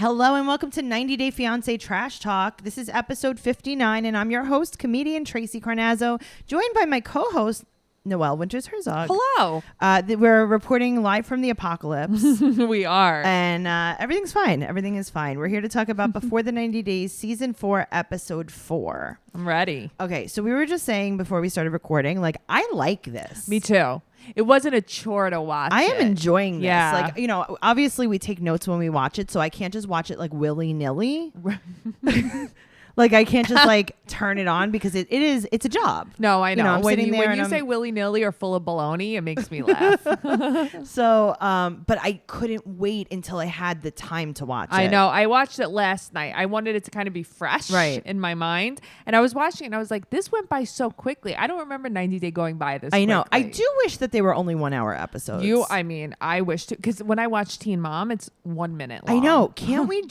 Hello and welcome to 90 Day Fiance Trash Talk. This is episode 59 and I'm your host, comedian Tracy Carnazzo, joined by my co-host, Noelle Herzog. Hello. We're reporting live from the apocalypse. We are. And everything's fine. Everything is fine. We're here to talk about Before the 90 Days, Season 4, Episode 4. I'm ready. Okay, so we were just saying before we started recording, like, I like this. Me too. It wasn't a chore to watch. I am enjoying this. Yeah. Like, you know, obviously we take notes when we watch it, so I can't just watch it like willy-nilly. Like, I can't just like turn it on because it's a job. No, I know. You know, when you say willy-nilly or full of baloney, it makes me laugh. So, but I couldn't wait until I had the time to watch it. I know. I watched it last night. I wanted it to kind of be fresh in my mind. And I was watching it and I was like, this went by so quickly. I don't remember 90 Day going by this I know. quickly. I do wish that they were only 1 hour episodes. I wish to, because when I watch Teen Mom, it's 1 minute long. I know. Can't we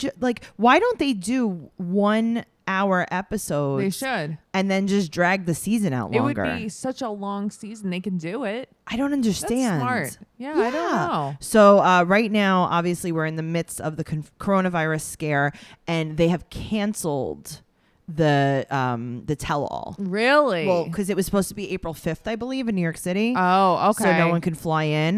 why don't they do 1 hour episodes? They should. And then just drag the season out longer. It would be such a long season. They can do it. I don't understand. That's smart. Yeah, I don't know. So right now, obviously, we're in the midst of the coronavirus scare, and they have canceled the tell-all. Really? Well, because it was supposed to be April 5th, I believe, in New York City. Oh, okay. So no one can fly in.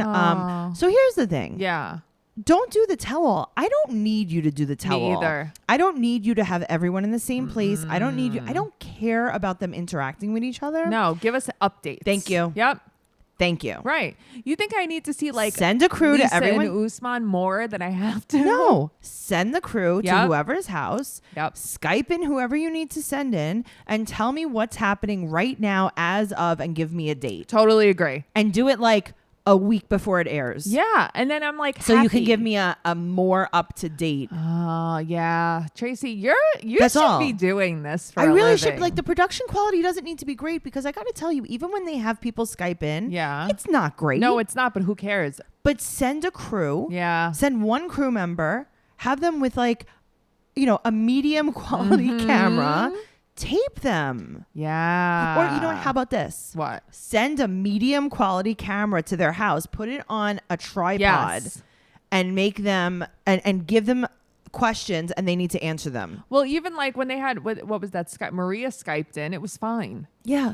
So here's the thing. Yeah. Don't do the tell-all. I don't need you to do the tell-all. Me either. I don't need you to have everyone in the same place. I don't need you. I don't care about them interacting with each other. No, give us updates. Thank you. Yep. Thank you. Right. You think I need to see send a crew Lisa to everyone and Usman more than I have to? No. Send the crew to whoever's house. Yep. Skype in whoever you need to send in and tell me what's happening right now as of and give me a date. Totally agree. And do it like a week before it airs. Yeah. And then I'm like, so you can give me a more up to date. Oh, yeah. Tracy, you That's should all. be doing this for I really living. should. Like, the production quality doesn't need to be great because I got to tell you, even when they have people Skype in, it's not great. No, it's not, but who cares? But send a crew. Yeah. Send one crew member. Have them with like, you know, a medium quality camera. Tape them. Yeah. Or, you know what? How about this? What? Send a medium quality camera to their house. Put it on a tripod and make them and give them questions and they need to answer them. Well, even like when they had, what was that? Maria Skyped in. It was fine. Yeah.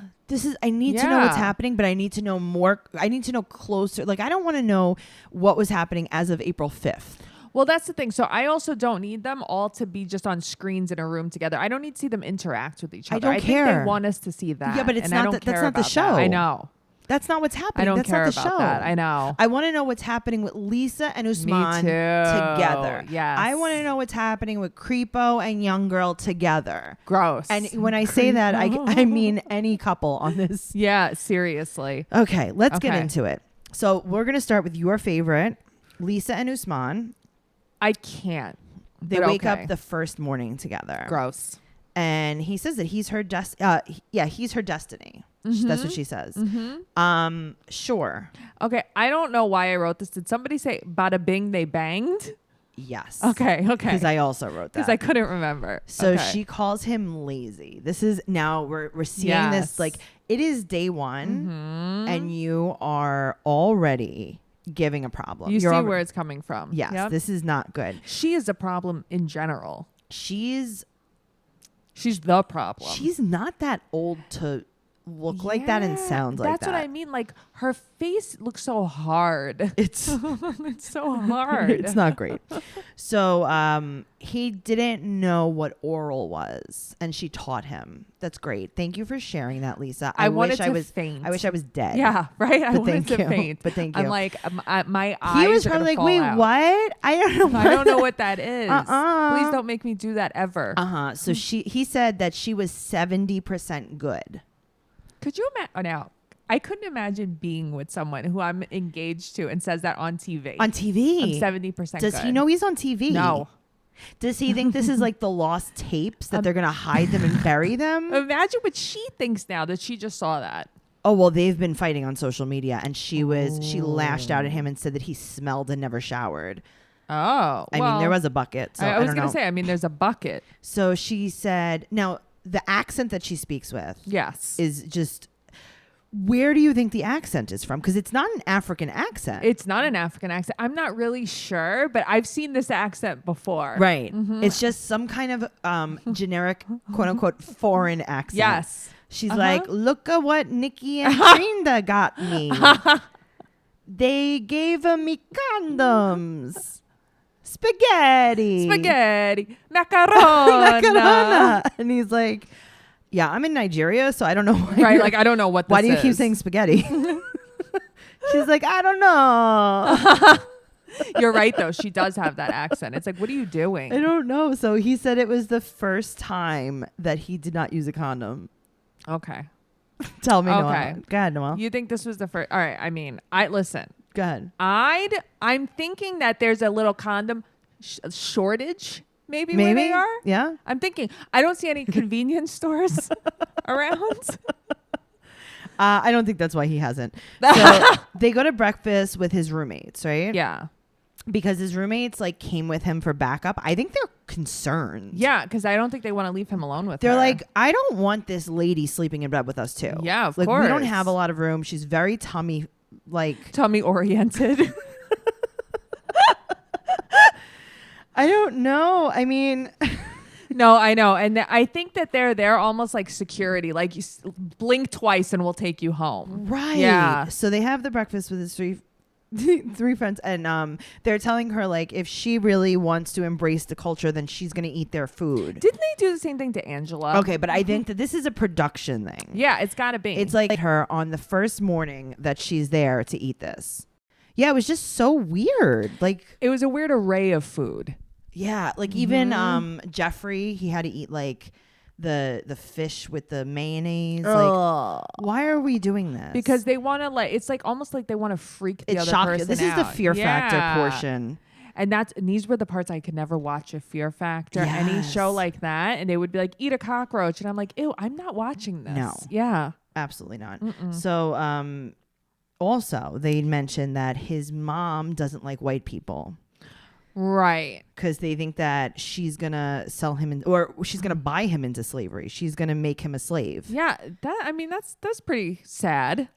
I need to know what's happening, but I need to know more. I need to know closer. Like, I don't want to know what was happening as of April 5th. Well, that's the thing. So I also don't need them all to be just on screens in a room together. I don't need to see them interact with each other. I care. Think they want us to see that. Yeah, but it's not. That's not the show. I know. That's not what's happening. I don't That's care not the about show. that. I know. I want to know what's happening with Lisa and Usman Me too. together. Yes. I want to know what's happening with Creepo and Young Girl together. Gross. And when I say that, I mean any couple on this. Yeah, seriously. Okay, let's get into it. So we're going to start with your favorite, Lisa and Usman. I can't. They wake up the first morning together. Gross. And he says that he's her he's her destiny. That's what she says. Sure. Okay, I don't know why I wrote this. Did somebody say bada bing they banged? Yes. Okay. Because I also wrote that. Because I couldn't remember. So she calls him lazy. This is now we're seeing this, like, it is day one and you are already giving a problem. You see where it's coming from. Yes. This is not good. She is a problem in general. She's the problem. She's not that old to look like that and sound like that. That's what I mean. Like, her face looks so hard. It's so hard. It's not great. So he didn't know what oral was, and she taught him. That's great. Thank you for sharing that, Lisa. I wanted to faint. I wish I was dead. Yeah, right? I wanted to faint. But thank you. I'm like, my eyes he was are probably like, fall wait, out. what? I don't know what that is. Please don't make me do that ever. So he said that she was 70% good. Could you imagine? Now, I couldn't imagine being with someone who I'm engaged to and says that on TV. On TV? I'm 70% Does good. he know he's on TV? No. Does he think this is like the lost tapes that they're going to hide them and bury them? Imagine what she thinks now that she just saw that. Oh, well, they've been fighting on social media, and she lashed out at him and said that he smelled and never showered. Oh. I mean, there was a bucket. So I was going to say, there's a bucket. So she said, now, the accent that she speaks with is just Where do you think the accent is from? Because it's not an African accent. It's not an African accent. I'm not really sure, but I've seen this accent before. Right. It's just some kind of generic, quote unquote, foreign accent. Yes. She's like, look at what Nikki and Trinda got me. They gave me condoms. Spaghetti. Macarona. Macarona. And he's like, yeah, I'm in Nigeria, so I don't know why. Right, like I don't know what this why do you is. keep saying spaghetti? She's like, I don't know. You're right, though. She does have that accent. It's like, what are you doing? I don't know. So he said it was the first time that he did not use a condom. Okay. Tell me, Okay. Noelle. Go ahead, Noelle. You think this was the first? All right. I mean, listen. Go ahead. I'm thinking that there's a little condom shortage. Maybe where they are. Yeah. I'm thinking. I don't see any convenience stores around. I don't think that's why he hasn't. So they go to breakfast with his roommates, right? Yeah. Because his roommates like came with him for backup. I think they're concerned. Yeah, because I don't think they want to leave him alone with They're her. like, I don't want this lady sleeping in bed with us too. Yeah, of like, course. We don't have a lot of room. She's very tummy oriented. I don't know. I mean, no, I know. And I think that they're almost like security. Like, you blink twice and we'll take you home. Right. Yeah. So they have the breakfast with his three friends, and they're telling her like if she really wants to embrace the culture, then she's gonna eat their food. Didn't they do the same thing to Angela? Okay, but I think that this is a production thing. Yeah, it's gotta be. It's like her on the first morning that she's there to eat this. Yeah, it was just so weird. Like, it was a weird array of food. Yeah, like even Geoffrey, he had to eat like the fish with the mayonnaise. Like, why are we doing this? Because they want to it's like almost like they want to freak the other person This is the fear factor portion. And these were the parts I could never watch a Fear Factor, any show like that. And they would be like, eat a cockroach. And I'm like, ew, I'm not watching this. No. Yeah. Absolutely not. So also they mentioned that his mom doesn't like white people. Right. Because they think that she's going to sell him or she's going to buy him into slavery. She's going to make him a slave. Yeah. That's pretty sad.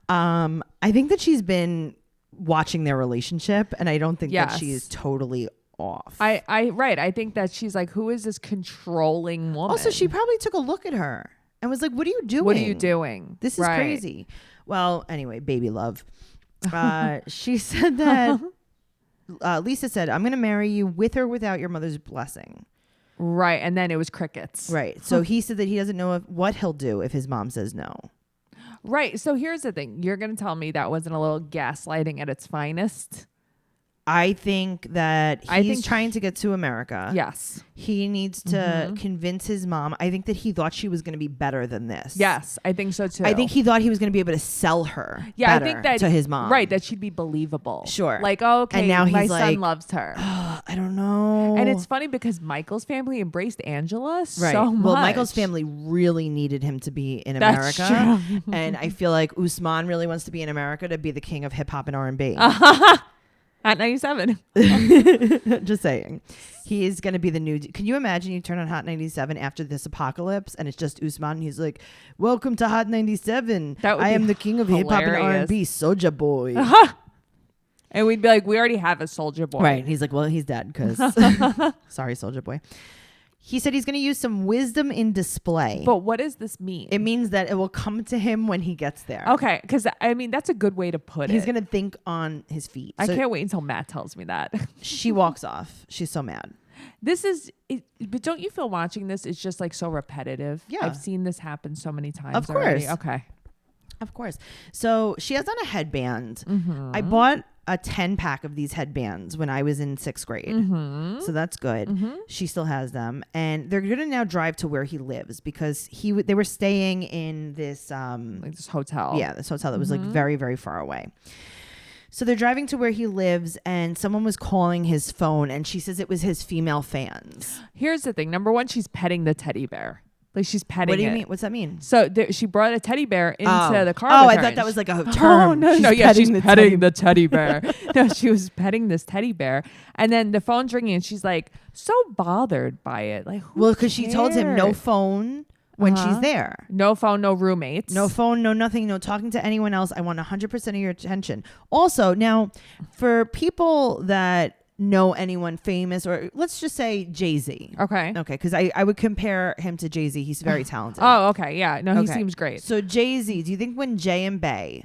I think that she's been watching their relationship, and I don't think that she is totally off. I think that she's like, who is this controlling woman? Also, she probably took a look at her and was like, what are you doing? What are you doing? This is crazy. Well, anyway, baby love. She said that Lisa said, I'm going to marry you with or without your mother's blessing. Right. And then it was crickets. Right. So he said that he doesn't know what he'll do if his mom says no. Right. So here's the thing. You're going to tell me that wasn't a little gaslighting at its finest? I think that he's trying to get to America. Yes. He needs to convince his mom. I think that he thought she was going to be better than this. Yes, I think so too. I think he thought he was going to be able to sell her I think that to his mom. Right, that she'd be believable. Sure. Like, okay, and now my he's son loves her. I don't know. And it's funny because Michael's family embraced Angela so much. Well, Michael's family really needed him to be in That's America. True. And I feel like Usman really wants to be in America to be the king of hip hop and R&B. At 97. Just saying. He is going to be the new... Can you imagine you turn on Hot 97 after this apocalypse and it's just Usman and he's like, welcome to Hot 97. I am the king of hip hop and R&B, Soulja Boy. And we'd be like, we already have a Soulja Boy. Right. He's like, well, he's dead because... Sorry, Soulja Boy. He said he's going to use some wisdom in display. But what does this mean? It means that it will come to him when he gets there. Okay, because I mean, that's a good way to put it. He's going to think on his feet. I can't wait until Matt tells me that. She walks off. She's so mad. But don't you feel watching this is just like so repetitive? Yeah. I've seen this happen so many times. Of course. Already. Okay. Of course. So she has on a headband. I bought a 10-pack of these headbands when I was in 6th grade. So that's good. She still has them. And they're going to now drive to where he lives because they were staying in this... like this hotel. Yeah, this hotel that was like very, very far away. So they're driving to where he lives and someone was calling his phone and she says it was his female fans. Here's the thing. Number one, she's petting the teddy bear. Like she's petting it. What do you mean? What's that mean? So she brought a teddy bear into the car. Oh, with I her thought that was like a term. No, she's the petting the teddy bear. No, she was petting this teddy bear. And then the phone's ringing and she's like so bothered by it. Like, well, because she told him no phone when she's there. No phone, no roommates. No phone, no nothing, no talking to anyone else. I want 100% of your attention. Also, now, for people that know anyone famous, or let's just say Jay-Z. Okay. Okay, because I would compare him to Jay-Z. He's very talented. Oh, okay. Yeah. No, he seems great. So Jay-Z, do you think when Jay and Bay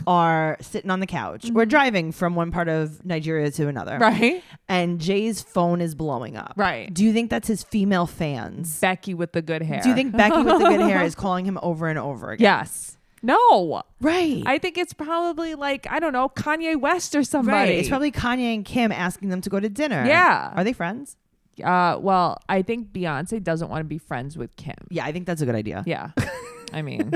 are sitting on the couch or driving from one part of Nigeria to another, right, and Jay's phone is blowing up, right, do you think that's his female fans? Becky with the good hair. Do you think Becky with the good hair is calling him over and over again? Yes. No. Right. I think it's probably like, I don't know, Kanye West or somebody. Right. It's probably Kanye and Kim asking them to go to dinner. Yeah. Are they friends? Well, I think Beyonce doesn't want to be friends with Kim. Yeah, I think that's a good idea. Yeah. I mean,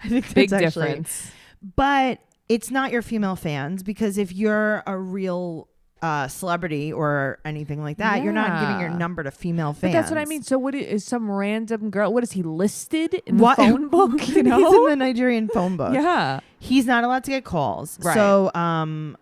I think big that's difference. But it's not your female fans, because if you're a real celebrity or anything like that, you're not giving your number to female fans. But that's what I mean. So what is some random girl? What is he listed in the phone book? You know, he's in the Nigerian phone book. Yeah, he's not allowed to get calls. Right. So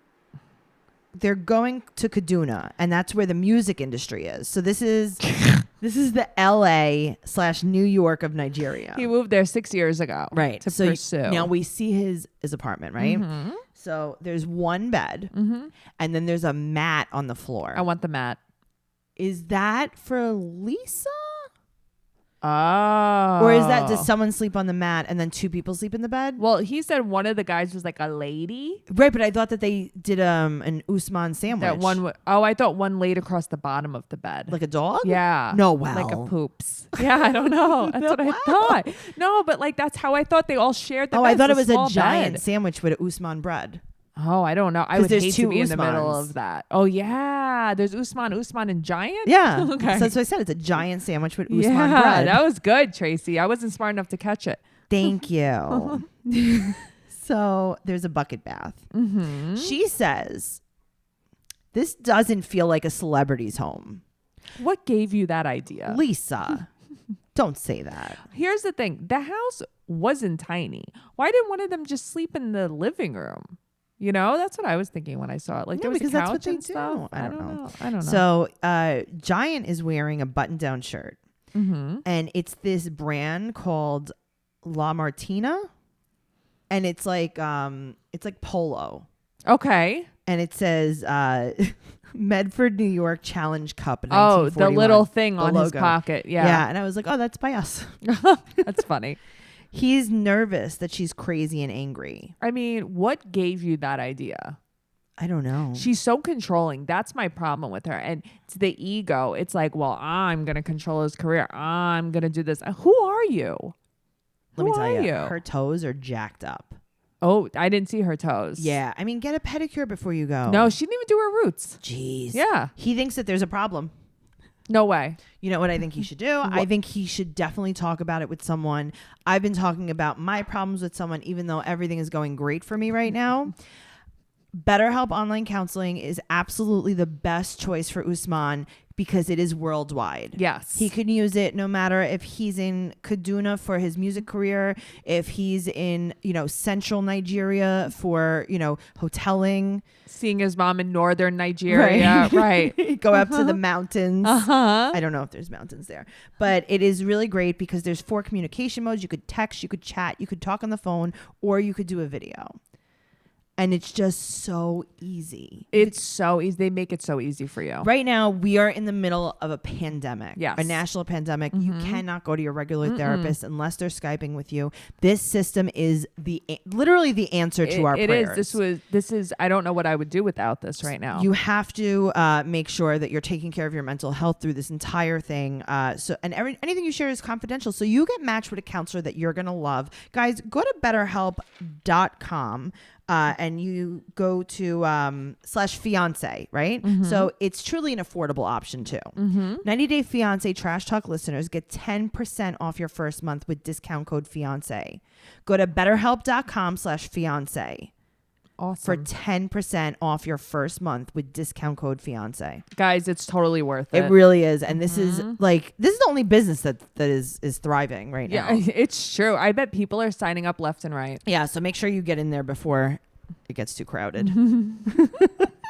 they're going to Kaduna, and that's where the music industry is. So this is the LA/New York of Nigeria. he moved there 6 years ago, Right. To so pursue. now we see his apartment, right? Mm-hmm. So there's one bed, and then there's a mat on the floor. I want the mat. Is that for Lisa? Oh. Or is that, does someone sleep on the mat and then two people sleep in the bed? Well, he said one of the guys was like a lady. Right, but I thought that they did an Usman sandwich. That one. I thought one laid across the bottom of the bed. Like a dog? Yeah. No, wow. Like a poops. Yeah, I don't know. That's what I thought. No, but like that's how I thought they all shared the bed. I thought it was a giant bed. sandwich with Usman bread. Oh, I don't know. I would hate to be Usmans in the middle of that. Oh yeah, there's Usman and Giant. Yeah. Okay. So that's what I said. It's a giant sandwich with Usman Yeah, bread. that was good, Tracy. I wasn't smart enough to catch it. Thank you. So there's a bucket bath. Mm-hmm. She says, this doesn't feel like a celebrity's home. What gave you that idea? Lisa, don't say that. Here's the thing. The house wasn't tiny. Why didn't one of them just sleep in the living room? You know, that's what I was thinking when I saw it. Like, there was because a couch that's what they and stuff. do. I don't know. I don't know. So Giant is wearing a button-down shirt. Mm-hmm. And it's this brand called La Martina. And it's like polo. Okay. And it says Medford, New York Challenge Cup. Oh, the little thing the on logo. his pocket. Yeah. Yeah. And I was like, oh, that's by us. That's funny. He's nervous that she's crazy and angry. I mean, what gave you that idea? I don't know. She's so controlling. That's my problem with her. And it's the ego. It's like, well, I'm going to control his career. I'm going to do this. Who are you? Let me tell you, her toes are jacked up. Oh, I didn't see her toes. Yeah. I mean, get a pedicure before you go. No, she didn't even do her roots. Jeez. Yeah. He thinks that there's a problem. No way. You know what I think he should do? I think he should definitely talk about it with someone. I've been talking about my problems with someone, even though everything is going great for me right now. BetterHelp Online Counseling is absolutely the best choice for Usman because it is worldwide. Yes. He could use it no matter if he's in Kaduna for his music career, if he's in, central Nigeria for, hoteling. Seeing his mom in northern Nigeria. Right. Go up to the mountains. Uh-huh. I don't know if there's mountains there, but it is really great because there's 4 communication modes. You could text, you could chat, you could talk on the phone, or you could do a video. And it's just so easy. It's so easy. They make it so easy for you. Right now, we are in the middle of a pandemic. Yes. A national pandemic. Mm-hmm. You cannot go to your regular therapist unless they're Skyping with you. This system is literally the answer to our prayers. This is, I don't know what I would do without this right now. You have to make sure that you're taking care of your mental health through this entire thing. Anything you share is confidential. So you get matched with a counselor that you're going to love. Guys, go to betterhelp.com. And you go to /fiance, right? Mm-hmm. So it's truly an affordable option too. Mm-hmm. 90-Day Fiance Trash Talk listeners get 10% off your first month with discount code Fiance. Go to betterhelp.com/fiance. Awesome. For 10% off your first month with discount code Fiance. Guys, it's totally worth it. It really is. And this is the only business that is thriving right now. Yeah, it's true. I bet people are signing up left and right. Yeah, so make sure you get in there before it gets too crowded.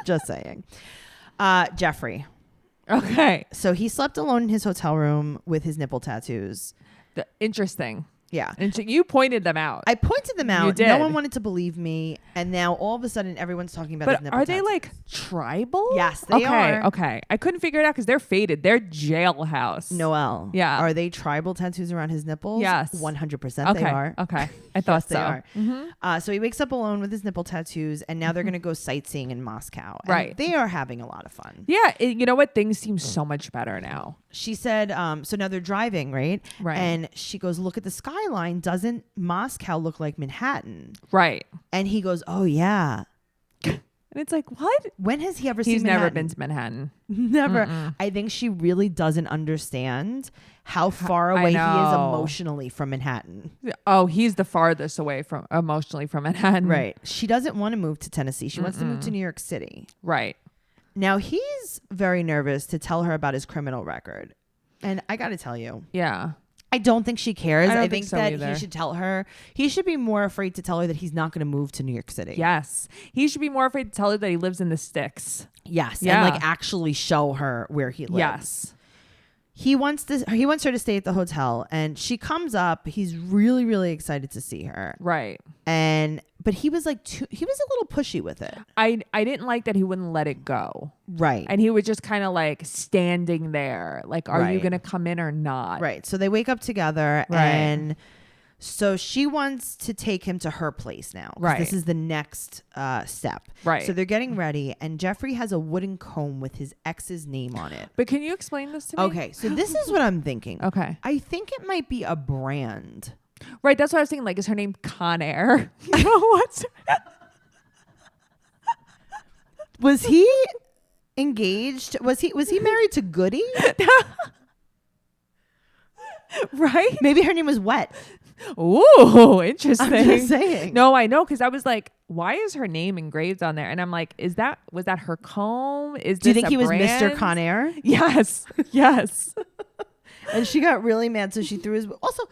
Just saying. Geoffrey. Okay. So he slept alone in his hotel room with his nipple tattoos. Interesting. Yeah. And you pointed them out. I pointed them out. You did. No one wanted to believe me. And now all of a sudden everyone's talking about his but nipple are tattoos. they like tribal? Yes, they are. Okay. I couldn't figure it out because they're faded. They're jailhouse. Noelle. Yeah. Are they tribal tattoos around his nipples? Yes. 100% they are. Okay. I thought They so. are. Mm-hmm. So he wakes up alone with his nipple tattoos, and now they're going to go sightseeing in Moscow. And Right. they are having a lot of fun. Yeah. You know what? Things seem so much better now. She said, so now they're driving, right? Right. And she goes, look at the skyline. Doesn't Moscow look like Manhattan? Right. And he goes, oh, yeah. And it's like, what? When has he ever He's seen never Manhattan? been to Manhattan. Never. Mm-mm. I think she really doesn't understand how far I away he is know. emotionally from Manhattan. Oh, he's the farthest away from emotionally from Manhattan. Right. She doesn't want to move to Tennessee. She wants to move to New York City. Right. Now, he's very nervous to tell her about his criminal record. And I got to tell you, Yeah. I don't think she cares. I don't I think think so that either. he should tell her. He should be more afraid to tell her that he's not going to move to New York City. Yes. He should be more afraid to tell her that he lives in the sticks. Yes. Yeah. And like actually show her where he lives. Yes. He wants her to stay at the hotel, and she comes up. He's really, really excited to see her. Right. But he was like he was a little pushy with it. I didn't like that he wouldn't let it go. Right. And he was just kind of like standing there. Like, are you Right. going to come in or not? Right. So they wake up together, Right. and so she wants to take him to her place now. 'Cause Right. This is the next step. Right. So they're getting ready, and Geoffrey has a wooden comb with his ex's name on it. But can you explain this to me? Okay. So this is what I'm thinking. Okay. I think it might be a brand. Right. That's what I was thinking. Like, is her name Conair? You know what's Was he engaged? Was he married to Goody? right? Maybe her name was Wet. Ooh, interesting. I'm just saying. No, I know, because I was like, why is her name engraved on there? And I'm like, was that her comb? Do you think he was Mr. Conair? Yes. Yes. And she got really mad, so she threw his. Also,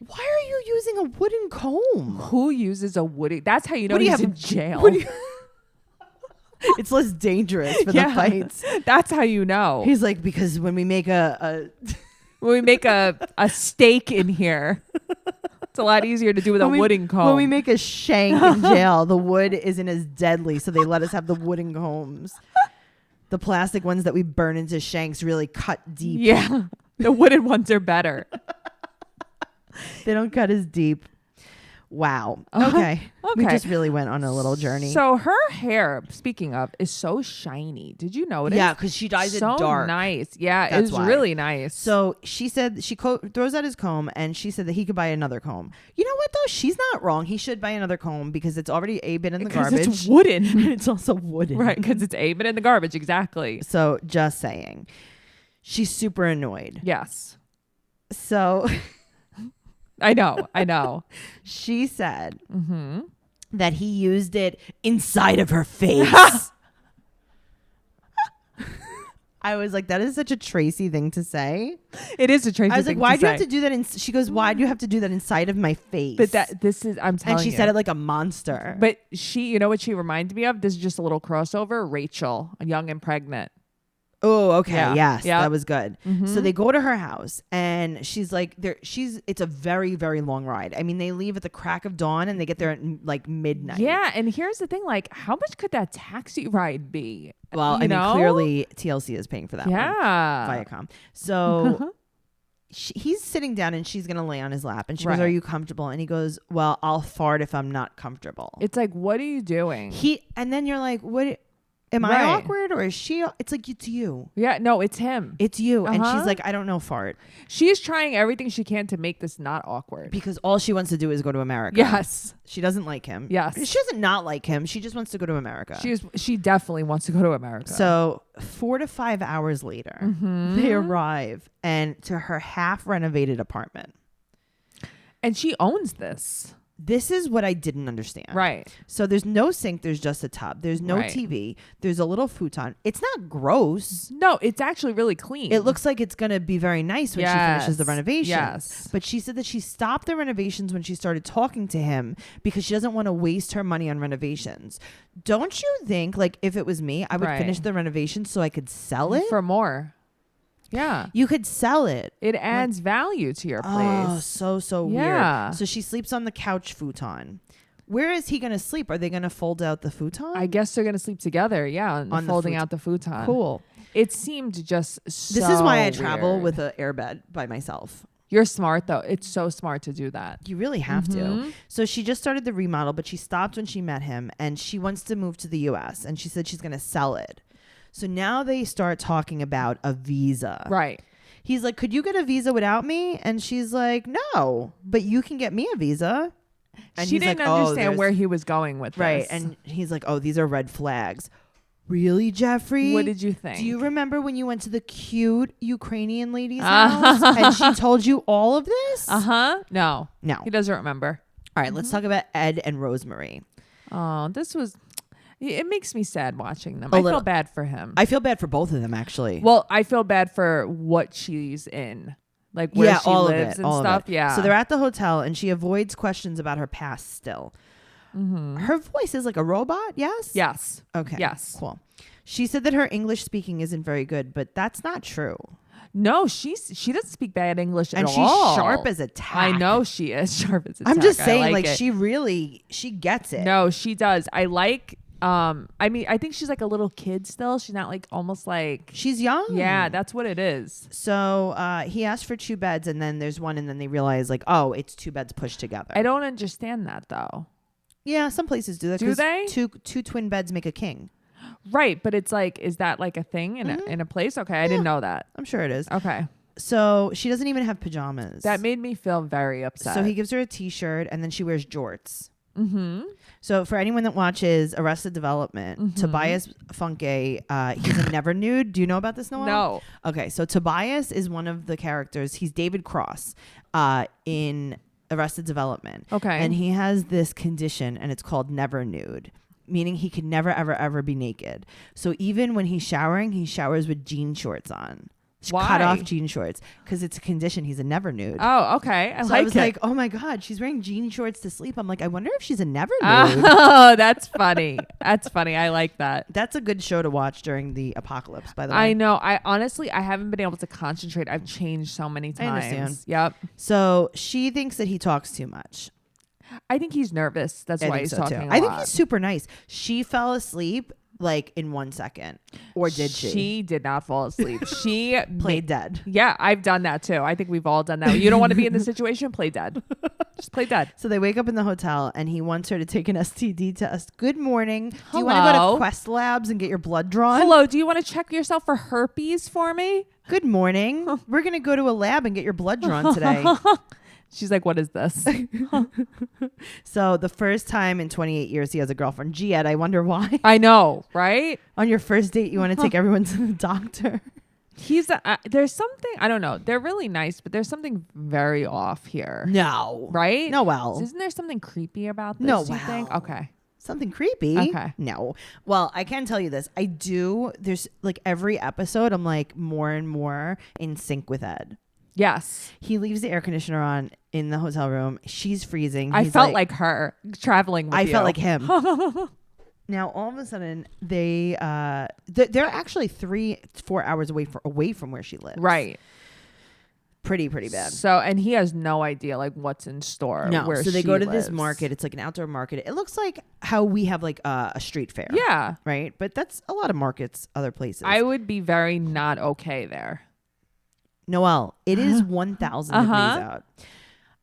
why are you using a wooden comb? Who uses a woody? That's how you know What do you he's have- in jail. What do you- it's less dangerous for the fights. That's how you know. He's like, because when we make When we make a steak in here, it's a lot easier to do with a wooden comb. When we make a shank in jail, the wood isn't as deadly, so they let us have the wooden combs. The plastic ones that we burn into shanks really cut deep. Yeah. The wooden ones are better. They don't cut as deep. Wow. Okay. We Okay. just really went on a little journey. So her hair, speaking of, is so shiny. Did you notice? Yeah, because she dyes so it dark. nice. Yeah, That's it's why. really nice. So she said she throws out his comb, and she said that he could buy another comb. You know what though? She's not wrong. He should buy another comb because it's already been in the garbage. It's wooden. It's also wooden. Right, because it's been in the garbage. Exactly. So just saying, she's super annoyed. Yes. So I know. she said Mm-hmm. that he used it inside of her face. I was like, that is such a Tracy thing to say. It is a Tracy I was thing like, why to do you have say. to do that? She goes, why do you have to do that inside of my face? But this is, I'm telling and you. she said it like a monster. But she, you know what she reminded me of? This is just a little crossover. Rachel, young and pregnant. Oh, okay. Yeah. Yes, Yeah. that was good. Mhm. So they go to her house, and she's like, it's a very, very long ride. I mean, they leave at the crack of dawn, and they get there at like midnight. Yeah, and here's the thing: like, how much could that taxi ride be? Well, You I know? mean, clearly TLC is paying for that one. Yeah. Viacom. So he's sitting down, and she's gonna lay on his lap, and she goes, Right. "Are you comfortable?" And he goes, "Well, I'll fart if I'm not comfortable." It's like, what are you doing? And then you're like, "What? Am I Right. awkward or is she?" It's like, it's you. Yeah, no, it's him. It's you. And Uh-huh. she's like, "I don't know fart," She's trying everything she can to make this not awkward. because all she wants to do is go to America. Yes. She doesn't like him. Yes. She doesn't not like him. She just wants to go to America. She definitely wants to go to America. So 4 to 5 hours later, Mm-hmm. they arrive to her half renovated apartment. and she owns this. This is what I didn't understand. Right. So there's no sink. There's just a tub. There's no TV. There's a little futon. It's not gross. No, it's actually really clean. It looks like it's going to be very nice when she finishes the renovations. Yes. But she said that she stopped the renovations when she started talking to him because she doesn't want to waste her money on renovations. Don't you think, like, if it was me, I would finish the renovations so I could sell it? For more. Yeah. You could sell it. It adds value to your place. Oh, so weird. So she sleeps on the couch futon. Where is he going to sleep? Are they going to fold out the futon? I guess they're going to sleep together. Yeah. On folding out the futon. Cool. It seemed just so This is why I travel weird. with an airbed by myself. You're smart, though. It's so smart to do that. You really have to. So she just started the remodel, but she stopped when she met him, and she wants to move to the U.S., and she said she's going to sell it. So now they start talking about a visa. Right. He's like, could you get a visa without me? And she's like, no, but you can get me a visa. And she he's didn't like, understand where he was going with right. this. And he's like, oh, these are red flags. Really, Geoffrey? What did you think? Do you remember when you went to the cute Ukrainian lady's house and she told you all of this? No. No. He doesn't remember. All right, let's talk about Ed and Rosemary. Oh, this was... It makes me sad watching them. A I little. feel bad for him. I feel bad for both of them, actually. Well, I feel bad for what she's in. Like where she all lives of it, and stuff. Yeah. So they're at the hotel and she avoids questions about her past still. Her voice is like a robot, yes? Yes. Okay. Yes. Cool. She said that her English speaking isn't very good, but that's not true. No, she doesn't speak bad English at all. And she's sharp as a tack. I know she is sharp as a tack. I'm just saying, like she gets it. No, she does. I like... I mean, I think she's like a little kid still. She's not like almost like... She's young. Yeah, that's what it is. So he asked for 2 beds and then there's one and then they realize like, oh, it's 2 beds pushed together. I don't understand that though. Yeah, some places do that. Do they? Two twin beds make a king. Right, but it's like, is that like a thing in a place? Okay, I didn't know that. I'm sure it is. Okay. So she doesn't even have pajamas. That made me feel very upset. So he gives her a t-shirt and then she wears jorts. So for anyone that watches Arrested Development, Tobias Funke, he's a never nude. Do you know about this, Noelle? No. Okay, so Tobias is one of the characters. He's David Cross in Arrested Development. Okay. And he has this condition and it's called never nude, meaning he could never, ever, ever be naked. So even when he's showering, he showers with jean shorts on. Why? Cut off jean shorts because it's a condition. He's a never nude. Oh, okay. I was like, oh my God, she's wearing jean shorts to sleep. I'm like, I wonder if she's a never nude. Oh, that's funny. That's funny. I like that. That's a good show to watch during the apocalypse, by the way. I know. I honestly haven't been able to concentrate. I've changed so many times. I understand. Yep. So she thinks that he talks too much. I think he's nervous. That's why he's talking a lot. I think he's super nice. She fell asleep like in 1 second. Or did she? She did not fall asleep. She played dead. Yeah, I've done that too. I think we've all done that. You don't want to be in the situation? Play dead. Just play dead. So they wake up in the hotel and he wants her to take an STD test. Good morning. Do you want to go to Quest Labs and get your blood drawn? Hello, do you want to check yourself for herpes for me? Good morning. We're going to go to a lab and get your blood drawn today. She's like, what is this? So the first time in 28 years he has a girlfriend. Gee, Ed, I wonder why. I know, right? On your first date, you want to take everyone to the doctor. There's something, I don't know. They're really nice, but there's something very off here. No. Right? Noelle. Isn't there something creepy about this, Noelle. you think? Okay. Something creepy? Okay. No. Well, I can tell you this. There's like every episode, I'm like more and more in sync with Ed. Yes. He leaves the air conditioner on in the hotel room. She's freezing. I felt like her traveling with you. I felt like him. Now, all of a sudden, they're actually 3-4 hours away from where she lives. Right. Pretty bad. So, and he has no idea like what's in store. No. Where So they she go to lives. this market. It's like an outdoor market. It looks like how we have like a street fair. Yeah. Right. But that's a lot of markets other places. I would be very not okay there. Noelle, it is 1,000 degrees out.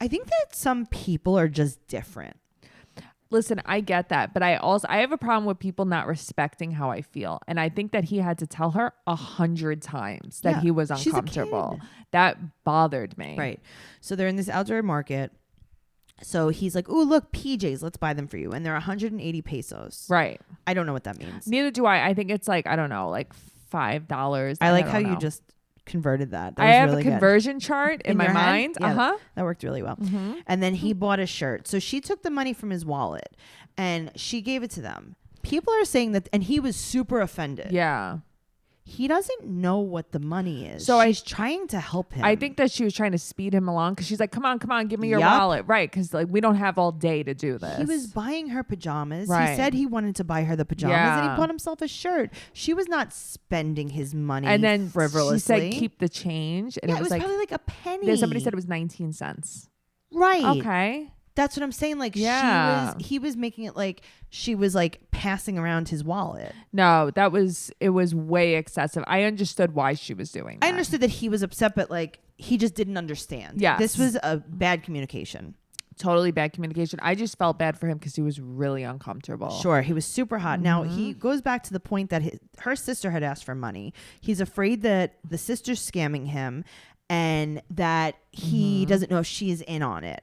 I think that some people are just different. Listen, I get that, but I have a problem with people not respecting how I feel. And I think that he had to tell her 100 times that he was uncomfortable. That bothered me. Right. So they're in this outdoor market. So he's like, "Ooh, look, PJs, let's buy them for you." And they're 180 pesos. Right. I don't know what that means. Neither do I. I think it's like, I don't know, like $5. I like how you just converted that. I have a conversion chart in my mind. Yeah, that worked really well. And then he bought a shirt. So she took the money from his wallet and she gave it to them. People are saying that, and he was super offended. Yeah. He doesn't know what the money is. So she's trying to help him. I think that she was trying to speed him along because she's like, come on, give me your wallet. Right. Because like we don't have all day to do this. He was buying her pajamas. Right. He said he wanted to buy her the pajamas and he bought himself a shirt. She was not spending his money and then frivolously. She said, keep the change. And it was like, probably like a penny. Then somebody said it was 19 cents. Right. Okay. That's what I'm saying. Like he was making it like she was like passing around his wallet. No, it was way excessive. I understood why she was doing that. I understood that he was upset, but like he just didn't understand. Yeah. This was a bad communication. Totally bad communication. I just felt bad for him because he was really uncomfortable. Sure. He was super hot. Now he goes back to the point that her sister had asked for money. He's afraid that the sister's scamming him and that he doesn't know if she's in on it.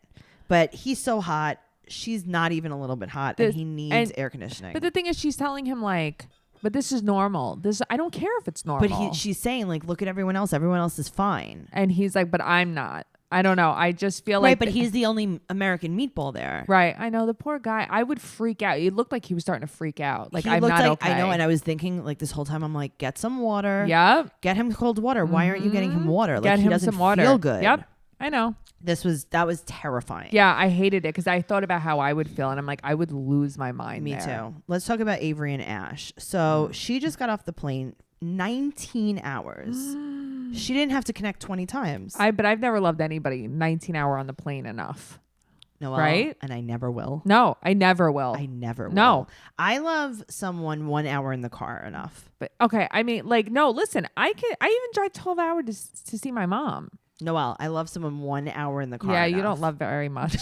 But he's so hot. She's not even a little bit hot, and he needs air conditioning. But the thing is, she's telling him like, "But this is normal. I don't care if it's normal." But she's saying like, "Look at everyone else. Everyone else is fine." And he's like, "But I'm not. I don't know. I just feel like." Right, but he's the only American meatball there. Right. I know the poor guy. I would freak out. It looked like he was starting to freak out. Like I'm not okay. I know, and I was thinking like this whole time, I'm like, get some water. Yep. Get him cold water. Why aren't you getting him water? Like he doesn't feel good. Yep. I know. That was terrifying. Yeah, I hated it because I thought about how I would feel and I'm like, I would lose my mind. Me too. Let's talk about Avery and Ash. So she just got off the plane 19 hours. She didn't have to connect 20 times. But I've never loved anybody 19 hour on the plane enough. Noelle, right? And I never will. No, I never will. I never will. No. I love someone 1 hour in the car enough. But okay, I mean, like, no, listen, I even drive 12 hours to see my mom. Noelle, I love someone 1 hour in the car. Yeah, enough. you don't love very much.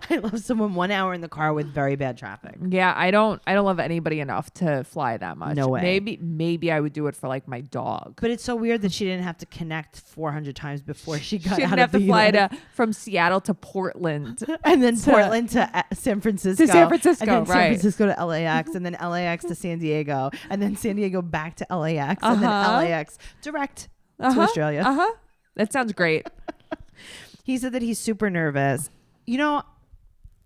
I love someone 1 hour in the car with very bad traffic. Yeah, I don't love anybody enough to fly that much. No way. Maybe I would do it for like my dog. But it's so weird that she didn't have to connect 400 times before she got out of the She didn't have to fly from Seattle to Portland. And then Portland to San Francisco. To San Francisco, and then right. San Francisco to LAX. And then LAX to San Diego. And then San Diego back to LAX. And then LAX direct to Australia. That sounds great. He said that he's super nervous. You know,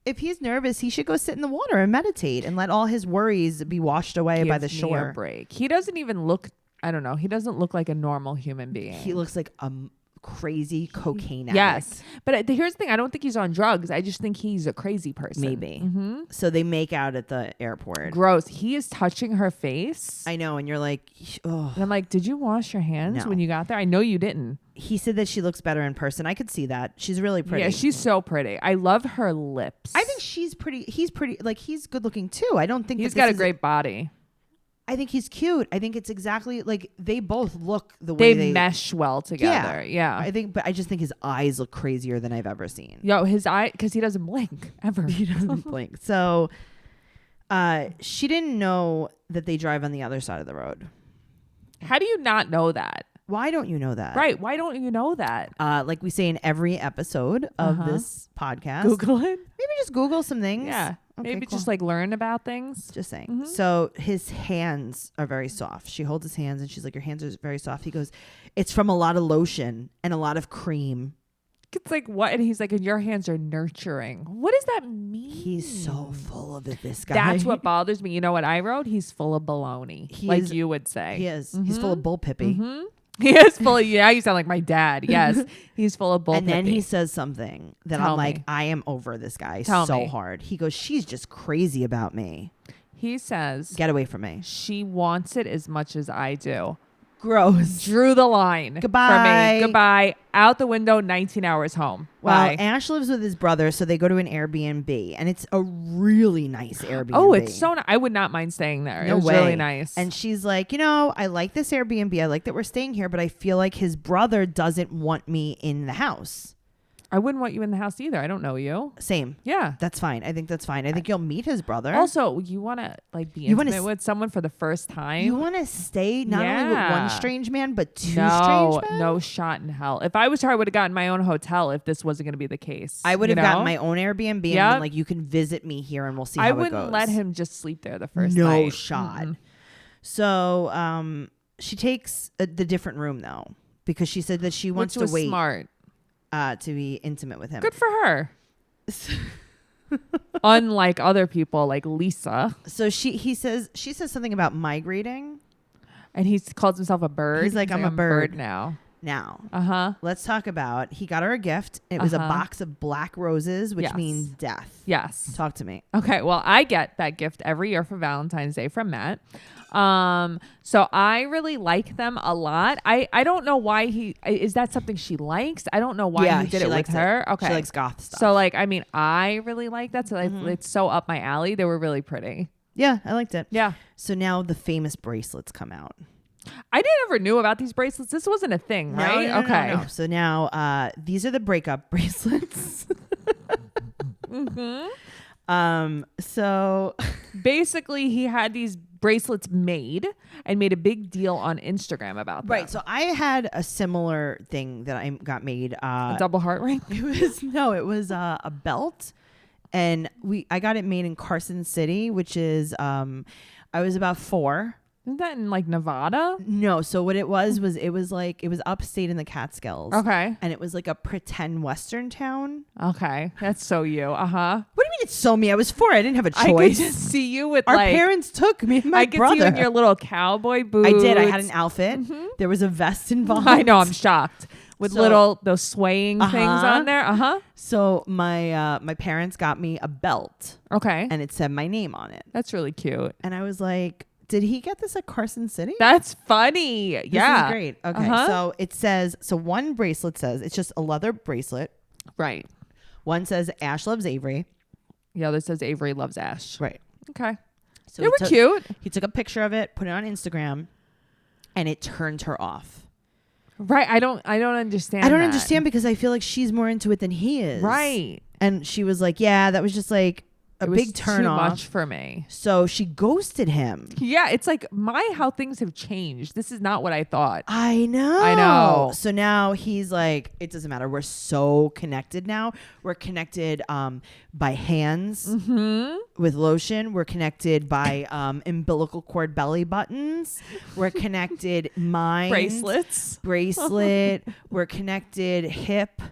if he's nervous, he should go sit in the water and meditate and let all his worries be washed away by the shore. Give me a break. He doesn't even look, I don't know, he doesn't look like a normal human being. He looks like a crazy cocaine addict. Yes. But here's the thing. I don't think he's on drugs. I just think he's a crazy person. Maybe. So they make out at the airport. Gross. He is touching her face. I know. And you're like, oh. And I'm like, did you wash your hands when you got there? I know you didn't. He said that she looks better in person. I could see that. She's really pretty. Yeah, she's so pretty. I love her lips. I think she's pretty. He's pretty. Like, he's good looking too. I don't think he's got a great body. I think he's cute. I think it's exactly like they both look the way they mesh well together. Yeah. But I just think his eyes look crazier than I've ever seen. Yo, his eye, because he doesn't blink ever. He doesn't blink. So she didn't know that they drive on the other side of the road. How do you not know that? Why don't you know that? Right. Why don't you know that? Like we say in every episode of this podcast. Google it. Maybe just Google some things. Yeah. Okay, maybe just like learn about things. Just saying. So his hands are very soft. She holds his hands and she's like, your hands are very soft. He goes, it's from a lot of lotion and a lot of cream. It's like, what? And he's like, and your hands are nurturing. What does that mean? He's so full of it, this guy. That's what bothers me. You know what I wrote? He's full of baloney. You would say. He is. He's full of bullpippy. He is full of, yeah, you sound like my dad. Yes. He's full of bullpippy. And then he says something that I'm like, I am over this guy so hard. He goes, she's just crazy about me. He says, get away from me. She wants it as much as I do. Gross. Drew the line. Goodbye. For me. Goodbye. Out the window, 19 hours home. Well, Ash lives with his brother, so they go to an Airbnb, and it's a really nice Airbnb. Oh, it's so nice. I would not mind staying there. No it was way. Really nice. And she's like, I like this Airbnb. I like that we're staying here, but I feel like his brother doesn't want me in the house. I wouldn't want you in the house either. I don't know you. Same. Yeah. That's fine. I think that's fine. I think you'll meet his brother. Also, you want to be intimate with someone for the first time. You want to stay not only with one strange man, but two strange men? No shot in hell. If I was her, I would have gotten my own hotel if this wasn't going to be the case. I would have gotten my own Airbnb and been like, you can visit me here and we'll see how it goes. I wouldn't let him just sleep there the first night. No shot. So she takes the different room though. because she said that she wants to wait smart. To be intimate with him. Good for her. Unlike other people like Lisa. So she says something about migrating. And he calls himself a bird. He's like, I'm a bird now. Let's talk about, he got her a gift. It was a box of black roses, which means death. Yes. Talk to me. Okay. Well, I get that gift every year for Valentine's Day from Matt. So I really like them a lot. I don't know why is that something she likes? I don't know why he did it with her. Okay. She likes goth stuff. So like, I mean, I really like that. So it's so up my alley. They were really pretty. Yeah, I liked it. Yeah. So now the famous bracelets come out. I never knew about these bracelets. This wasn't a thing, right? No. So now these are the breakup bracelets. So basically he had these bracelets made and made a big deal on Instagram about them. Right. So I had a similar thing that I got made. A double heart ring? It was a belt. And I got it made in Carson City, which is I was about 4. Isn't that in like Nevada? No. So what it was it was upstate in the Catskills. Okay. And it was like a pretend Western town. Okay. That's so you. Uh-huh. What do you mean it's so me? I was 4. I didn't have a choice. I could just see you with our parents took me and my brother. I could see you in your little cowboy boots. I did. I had an outfit. There was a vest involved. I know. I'm shocked. With those swaying things on there. So my parents got me a belt. Okay. And it said my name on it. That's really cute. And I was like, did he get this at Carson City? That's funny. This is great. Okay. So it says, one bracelet says, it's just a leather bracelet. Right. One says Ash loves Avery. The other says Avery loves Ash. Right. Okay. So they were cute. He took a picture of it, put it on Instagram, and it turned her off. Right. I don't understand. I don't understand because I feel like she's more into it than he is. Right. And she was like, yeah, that was just like a big turn off. Too much for me. So she ghosted him. Yeah. It's like how things have changed. This is not what I thought. I know. So now he's like, it doesn't matter. We're so connected now. We're connected by hands with lotion. We're connected by umbilical cord belly buttons. We're connected mind. Bracelet. We're connected hip.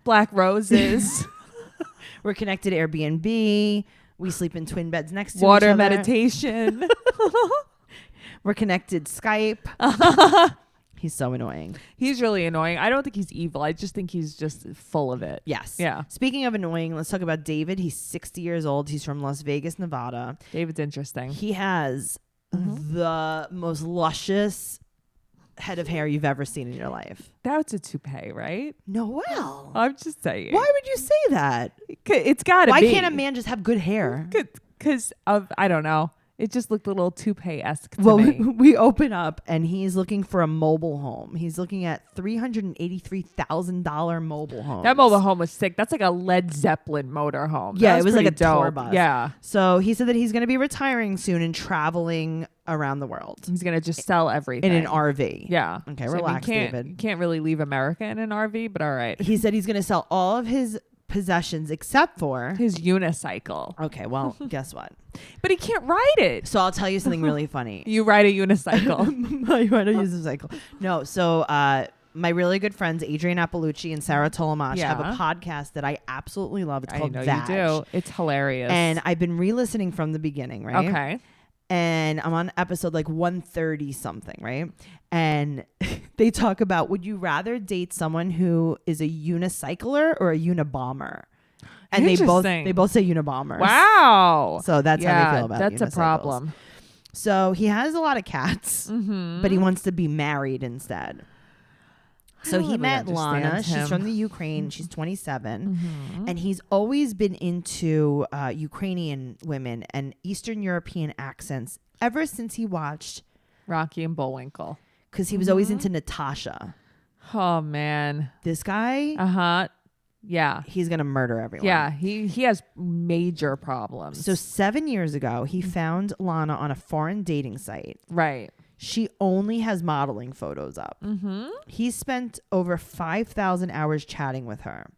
Black roses. We're connected Airbnb. We sleep in twin beds next to each other. Water meditation. We're connected Skype. He's so annoying. He's really annoying. I don't think he's evil. I just think he's just full of it. Yes. Yeah. Speaking of annoying, let's talk about David. He's 60 years old. He's from Las Vegas, Nevada. David's interesting. He has the most luscious head of hair you've ever seen in your life. That's a toupee, right? Noelle. I'm just saying. Why would you say that? It's got to be. Why can't a man just have good hair? Because of, I don't know. It just looked a little toupee-esque to me. We open up and he's looking for a mobile home. He's looking at $383,000 mobile home. That mobile home was sick. That's like a Led Zeppelin motor home. Yeah, it was like a tour bus. Yeah. So he said that he's going to be retiring soon and traveling around the world. He's going to just sell everything. In an RV. Yeah. Okay, so relax, David. You can't really leave America in an RV, but all right. He said he's going to sell all of his possessions except for his unicycle. Okay, well, guess what? But he can't ride it. So I'll tell you something really funny. You ride a unicycle. I ride a unicycle. No, so my really good friends Adrian Appalucci and Sarah Tolomash have a podcast that I absolutely love. It's called Vag. You do. It's hilarious. And I've been re-listening from the beginning, right? Okay. And I'm on episode like 130 something, right? And they talk about, would you rather date someone who is a unicycler or a unibomber? And they both say unibombers. Wow. So that's how they feel about that's unicycles. A problem. So he has a lot of cats, but he wants to be married instead. So he met Lana. She's from the Ukraine. She's 27. And he's always been into Ukrainian women and Eastern European accents ever since he watched Rocky and Bullwinkle. Because he was always into Natasha. Oh, man. This guy. Yeah. He's going to murder everyone. Yeah. He has major problems. So 7 years ago, he found Lana on a foreign dating site. Right. She only has modeling photos up. He spent over 5,000 hours chatting with her,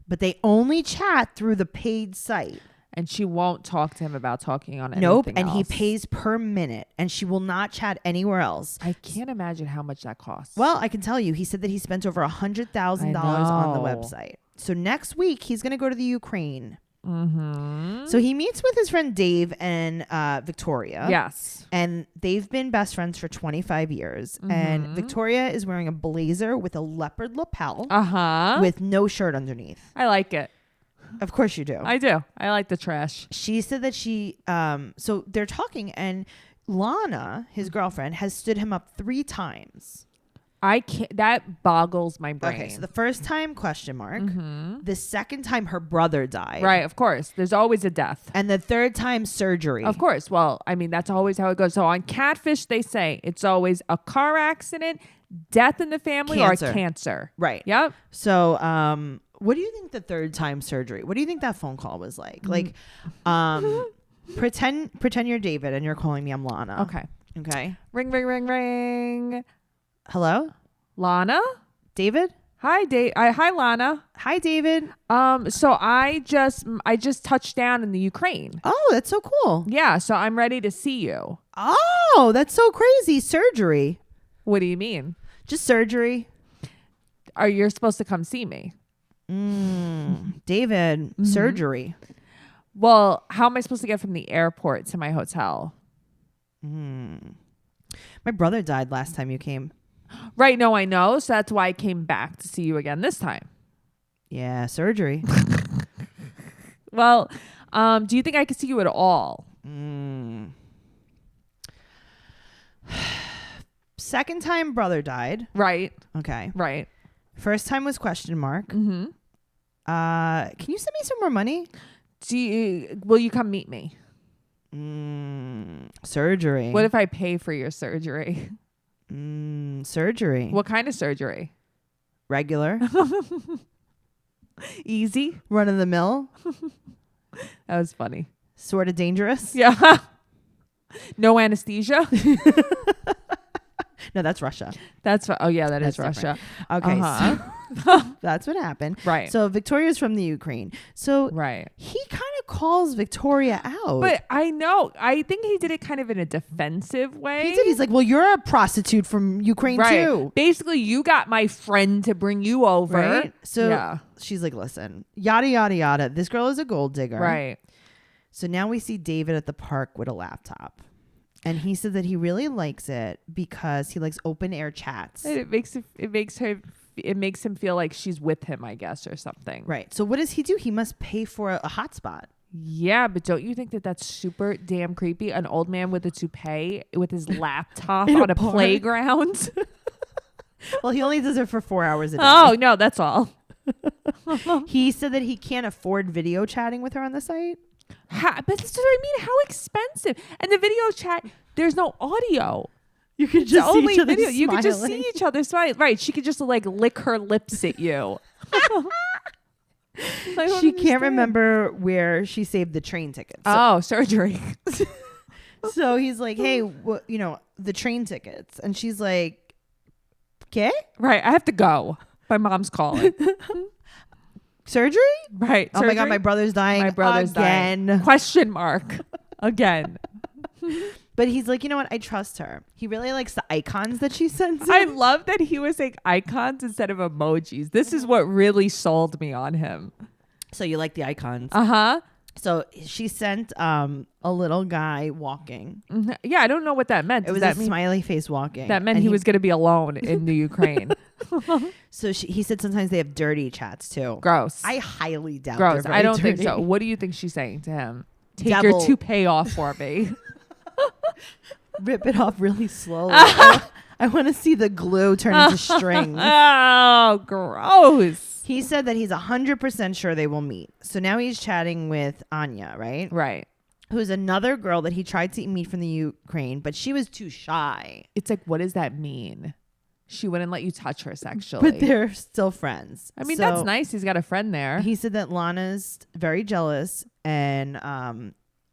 but they only chat through the paid site. And she won't talk to him about talking on anything Nope. And else. he pays per minute, and she will not chat anywhere else. I can't imagine how much that costs. Well, I can tell you, he said that he spent over $100,000 on the website. So next week he's going to go to the Ukraine. Mm-hmm. So he meets with his friend Dave and Victoria. Yes. And they've been best friends for 25 years. Mm-hmm. And Victoria is wearing a blazer with a leopard lapel. With no shirt underneath. I like it. Of course you do. I do. I like the trash. She said that so they're talking, and Lana, his girlfriend, has stood him up 3 times. I can't. That boggles my brain. Okay, so the first time, ? The second time, her brother died. Right, of course. There's always a death. And the third time, surgery. Of course. Well, I mean, that's always how it goes. So on Catfish, they say it's always a car accident, death in the family, or a cancer. Right. Yep. So, what do you think the third time surgery? What do you think that phone call was like? Like, pretend you're David and you're calling me. I'm Lana. Okay. Ring, ring, ring, ring. Hello, Lana. David. Hi, hi, Lana. Hi, David. So I just touched down in the Ukraine. Oh, that's so cool. Yeah. So I'm ready to see you. Oh, that's so crazy. Surgery. What do you mean? Just surgery. Are you supposed to come see me? David, surgery. Well, how am I supposed to get from the airport to my hotel? My brother died last time you came. Right. No, I know. So that's why I came back to see you again this time. Yeah, surgery. Well, do you think I could see you at all? Second time brother died. Right. Okay. Right. First time was ? Can you send me some more money? Will you come meet me? Surgery. What if I pay for your surgery? Surgery. What kind of surgery? Regular. Easy. Run of the mill. That was funny. Sort of dangerous. Yeah. No anesthesia. No, that's Russia. That is Russia. Okay. So that's what happened. Right. So Victoria's from the Ukraine. So he kind of calls Victoria out. But I know. I think he did it kind of in a defensive way. He did. He's like, well, you're a prostitute from Ukraine too. Basically, you got my friend to bring you over. Right. So she's like, listen, yada, yada, yada. This girl is a gold digger. Right. So now we see David at the park with a laptop. And he said that he really likes it because he likes open air chats. It makes him feel like she's with him, I guess, or something. Right. So what does he do? He must pay for a hotspot. Yeah, but don't you think that that's super damn creepy? An old man with a toupee with his laptop on a playground. Well, he only does it for 4 hours a day. Oh, no, that's all. He said that he can't afford video chatting with her on the site. But that's what I mean. How expensive? And the video chat, there's no audio. You could just see each other video. smiling. You could just see each other smile. Right. She could just like lick her lips at you. She can't remember where she saved the train tickets. So, surgery. So he's like, hey, the train tickets. And she's like, okay. Right. I have to go. My mom's calling. Surgery? Right. Oh my God, my brother's dying. My brother's again. Dying. Question mark. Again. But he's like, you know what? I trust her. He really likes the icons that she sends him. I love that he was saying icons instead of emojis. This is what really sold me on him. So you like the icons? Uh-huh. So she sent a little guy walking. Mm-hmm. Yeah, I don't know what that meant. It was a smiley face walking. That meant he was going to be alone in the Ukraine. So he said sometimes they have dirty chats too. Gross. I highly doubt. Gross. I don't dirty. think so. What do you think she's saying to him? Take your toupee off for me. Rip it off really slowly. I want to see the glue turn into strings. Oh, gross. He said that he's 100% sure they will meet. So now he's chatting with Anya, right? Right. Who's another girl that he tried to meet from the Ukraine, but she was too shy. It's like, what does that mean? She wouldn't let you touch her sexually. But they're still friends. I mean, that's nice. He's got a friend there. He said that Lana's very jealous, and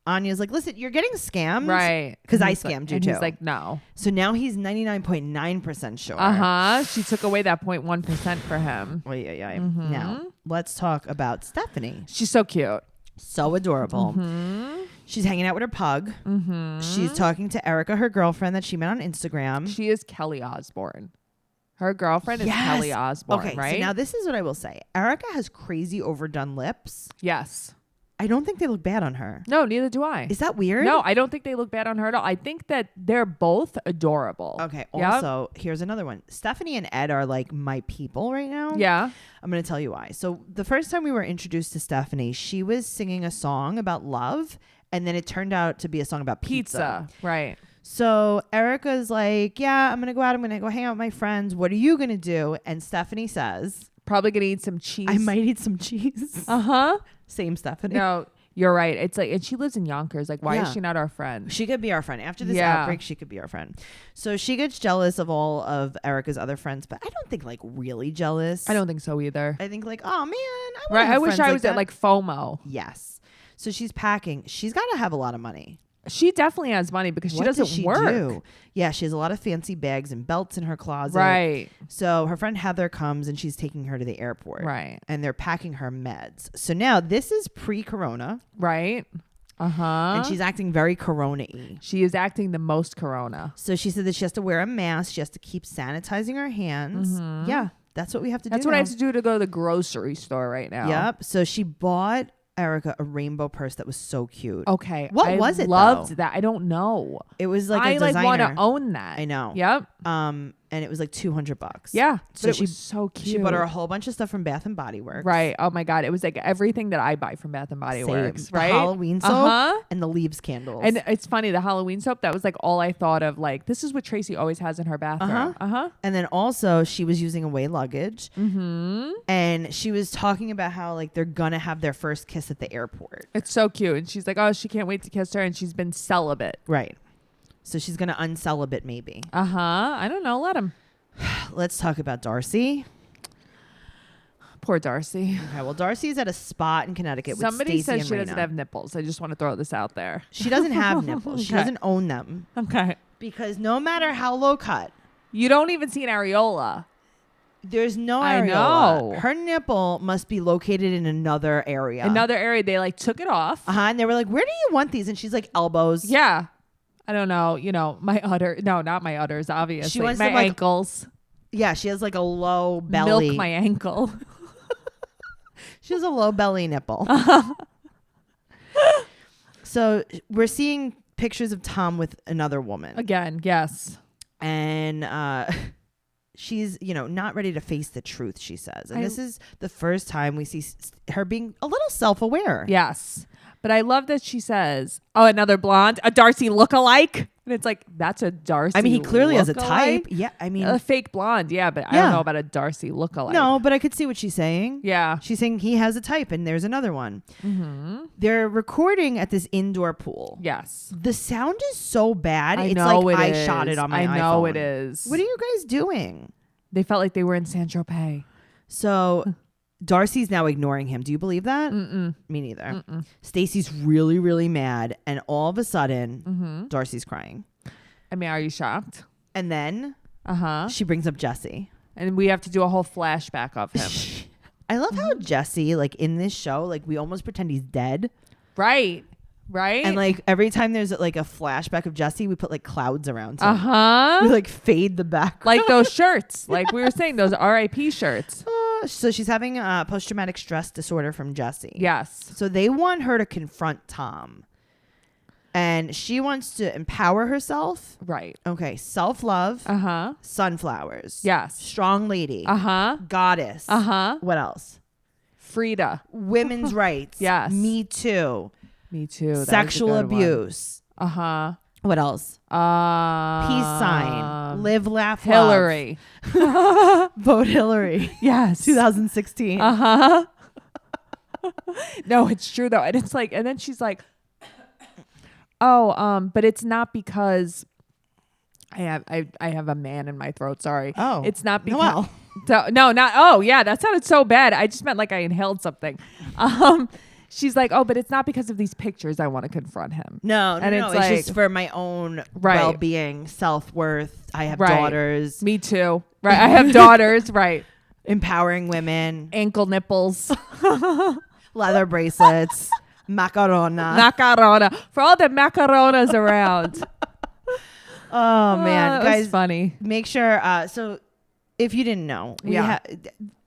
Anya's like, listen, you're getting scammed. Right. Because I scammed you too. He's like, no. So now he's 99.9% sure. Uh-huh. She took away that 0.1% for him. Well, yeah. Mm-hmm. Now, let's talk about Stephanie. She's so cute. So adorable. She's hanging out with her pug. She's talking to Erica, her girlfriend that she met on Instagram. She is Kelly Osbourne. Her girlfriend is Kelly Osbourne, okay, right? So now this is what I will say. Erica has crazy overdone lips. Yes. I don't think they look bad on her. No, neither do I. Is that weird? No, I don't think they look bad on her at all. I think that they're both adorable. Okay. Also, here's another one. Stephanie and Ed are like my people right now. Yeah. I'm going to tell you why. So the first time we were introduced to Stephanie, she was singing a song about love. And then it turned out to be a song about pizza. Right. So Erica's like, yeah, I'm going to go out. I'm going to go hang out with my friends. What are you going to do? And Stephanie says, probably going to eat some cheese. I might eat some cheese. Same Stephanie. No, you're right. It's like, and she lives in Yonkers. Like, why is she not our friend? She could be our friend. After this outbreak, she could be our friend. So she gets jealous of all of Erica's other friends, but I don't think like really jealous. I don't think so either. I think like, oh man, I wish I was at like FOMO. Yes. So she's packing. She's got to have a lot of money. She definitely has money because she doesn't work. Do? Yeah, she has a lot of fancy bags and belts in her closet. Right. So her friend Heather comes and she's taking her to the airport. Right. And they're packing her meds. So now this is pre-corona. Right. And she's acting very corona-y. She is acting the most corona. So she said that she has to wear a mask. She has to keep sanitizing her hands. Yeah, that's what we have to do. That's what I have to do to go to the grocery store right now. Yep. So she bought Erica a rainbow purse that was so cute. Okay. What was it? Loved that. I don't know. It was like a designer. I want to own that. I know. Yep. And it was like $200. Yeah. So but it was so cute. She bought her a whole bunch of stuff from Bath and Body Works. Right. Oh my God. It was like everything that I buy from Bath and Body Works. Right. The Halloween soap and the leaves candles. And it's funny, the Halloween soap, that was like all I thought of. Like, this is what Tracy always has in her bathroom. And then also she was using away luggage. And she was talking about how like they're gonna have their first kiss at the airport. It's so cute. And she's like, oh, she can't wait to kiss her. And she's been celibate. Right. So she's gonna uncelibate maybe. I don't know. Let him. Let's talk about Darcy. Poor Darcy. Okay, well, Darcy's at a spot in Connecticut Somebody with Stacey says she and doesn't Raina. have nipples. I just want to throw this out there. She doesn't have nipples. She doesn't own them. Okay. Because no matter how low cut, you don't even see an areola. There's no areola. I know. Her nipple must be located in another area. Another area. They like took it off. And they were like, where do you want these? And she's like, elbows. Yeah. I don't know. You know, my udder. No, not my udders, obviously. She wants my them, ankles. Yeah, she has like a low belly. Milk my ankle. She has a low belly nipple. So we're seeing pictures of Tom with another woman. Again, yes. And she's, not ready to face the truth, she says. And this is the first time we see her being a little self-aware. Yes. But I love that she says, oh, another blonde, a Darcy lookalike. And it's like, that's a Darcy. I mean, he clearly has a type. Yeah. I mean, a fake blonde. Yeah. But I don't know about a Darcy lookalike. No, but I could see what she's saying. Yeah. She's saying he has a type and there's another one. They're recording at this indoor pool. Yes. The sound is so bad. I It's know like it I is. shot it on my iPhone. I know it is. What are you guys doing? They felt like they were in San Tropez. So Darcy's now ignoring him. Do you believe that? Me neither. Stacey's really, really mad. And all of a sudden, Darcy's crying. I mean, are you shocked? And then she brings up Jesse. And we have to do a whole flashback of him. I love how Jesse, like in this show, like we almost pretend he's dead. Right. And like every time there's like a flashback of Jesse, we put like clouds around him. We like fade the background. Like those shirts. Like we were saying, those RIP shirts. So she's having post-traumatic stress disorder from Jesse. Yes. So they want her to confront Tom. And she wants to empower herself. Right. Okay. Self-love. Sunflowers. Yes. Strong lady. Goddess. What else? Frida. Women's rights. Yes. Me too. Me too. Sexual abuse. What else? Peace sign. Live, laugh, Hillary. love. Vote Hillary. Yes. 2016. No, it's true though. And it's like, and then she's like, oh, but it's not because I have a man in my throat. Sorry. Oh, it's not because Noelle. No, not. Oh yeah, that sounded so bad. I just meant like I inhaled something. She's like, oh, but it's not because of these pictures I want to confront him. No, and it's like, just for my own well-being, self-worth. I have daughters. Me too. Right. I have daughters. Right. Empowering women. Ankle nipples. Leather bracelets. Macarona. For all the macaronas around. Oh man, guys, funny. Make sure. So, if you didn't know,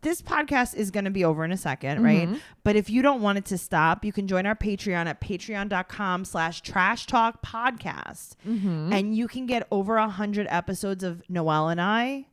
this podcast is going to be over in a second, right? But if you don't want it to stop, you can join our Patreon at patreon.com/trash talk podcast, and you can get over 100 episodes of Noelle and I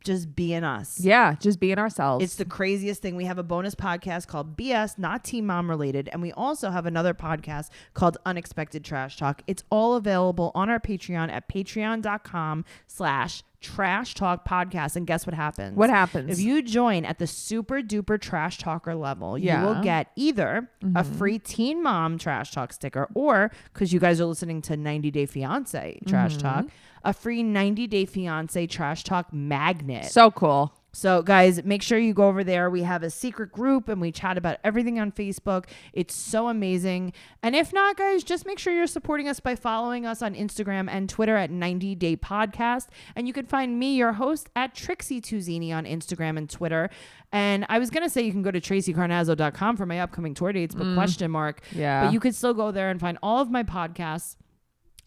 just being us. Yeah, just being ourselves. It's the craziest thing. We have a bonus podcast called BS, not Teen Mom related. And we also have another podcast called Unexpected Trash Talk. It's all available on our Patreon at patreon.com/trash talk podcast. And guess what happens? What happens? If you join at the super duper trash talker level, you will get either a free Teen Mom trash talk sticker, or because you guys are listening to 90 Day Fiance trash talk, a free 90 Day Fiance trash talk magnet. So cool. So guys, make sure you go over there. We have a secret group and we chat about everything on Facebook. It's so amazing. And if not, guys, just make sure you're supporting us by following us on Instagram and Twitter at 90 Day Podcast. And you can find me, your host, at Trixie Tuzini on Instagram and Twitter. And I was going to say you can go to tracycarnazzo.com for my upcoming tour dates, but question mark. Yeah. But you could still go there and find all of my podcasts.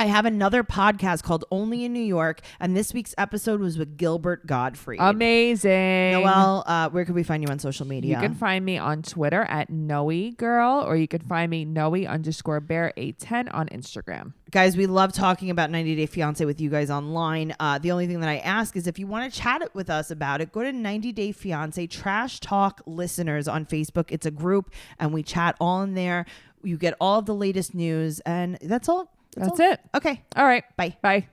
I have another podcast called Only in New York, and this week's episode was with Gilbert Gottfried. Amazing. Noelle, where can we find you on social media? You can find me on Twitter at NoeGirl, or you can find me Noe_Bear810 on Instagram. Guys, we love talking about 90 Day Fiance with you guys online. The only thing that I ask is if you want to chat it with us about it, go to 90 Day Fiance Trash Talk Listeners on Facebook. It's a group, and we chat all in there. You get all of the latest news, and that's all. That's it. Okay. All right. Bye. Bye.